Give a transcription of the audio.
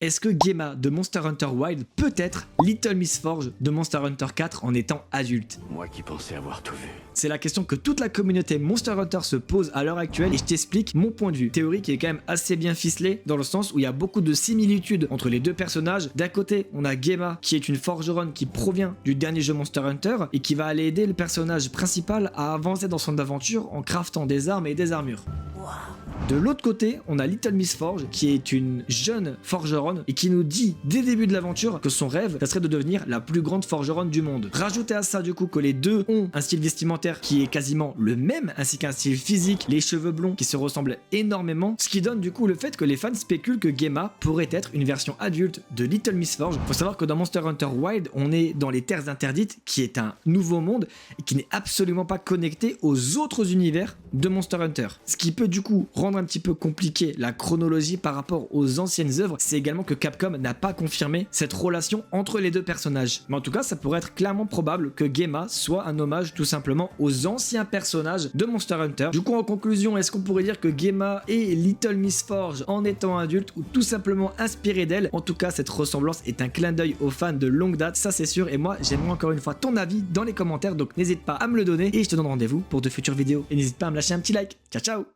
Est-ce que Gemma de Monster Hunter Wilds peut être Little Miss Forge de Monster Hunter 4 en étant adulte? Moi qui pensais avoir tout vu. C'est la question que toute la communauté Monster Hunter se pose à l'heure actuelle et je t'explique mon point de vue. Théorie qui est quand même assez bien ficelée dans le sens où il y a beaucoup de similitudes entre les deux personnages. D'un côté, on a Gemma qui est une forgeronne qui provient du dernier jeu Monster Hunter et qui va aller aider le personnage principal à avancer dans son aventure en craftant des armes et des armures. De l'autre côté, on a Little Miss Forge qui est une jeune forgeronne et qui nous dit dès le début de l'aventure que son rêve, ça serait de devenir la plus grande forgeronne du monde. Rajoutez à ça du coup que les deux ont un style vestimentaire qui est quasiment le même, ainsi qu'un style physique, les cheveux blonds qui se ressemblent énormément, ce qui donne du coup le fait que les fans spéculent que Gemma pourrait être une version adulte de Little Miss Forge. Faut savoir que dans Monster Hunter Wilds, on est dans les Terres Interdites, qui est un nouveau monde et qui n'est absolument pas connecté aux autres univers de Monster Hunter. Ce qui peut du coup rendre un petit peu compliqué la chronologie par rapport aux anciennes œuvres, c'est également que Capcom n'a pas confirmé cette relation entre les deux personnages. Mais en tout cas, ça pourrait être clairement probable que Gemma soit un hommage tout simplement aux anciens personnages de Monster Hunter. Du coup, en conclusion, est-ce qu'on pourrait dire que Gemma est Little Miss Forge en étant adulte ou tout simplement inspiré d'elle? En tout cas, cette ressemblance est un clin d'œil aux fans de longue date, ça c'est sûr, et moi j'aimerais encore une fois ton avis dans les commentaires, donc n'hésite pas à me le donner et je te donne rendez-vous pour de futures vidéos. Et n'hésite pas à me lâcher un petit like. Ciao ciao.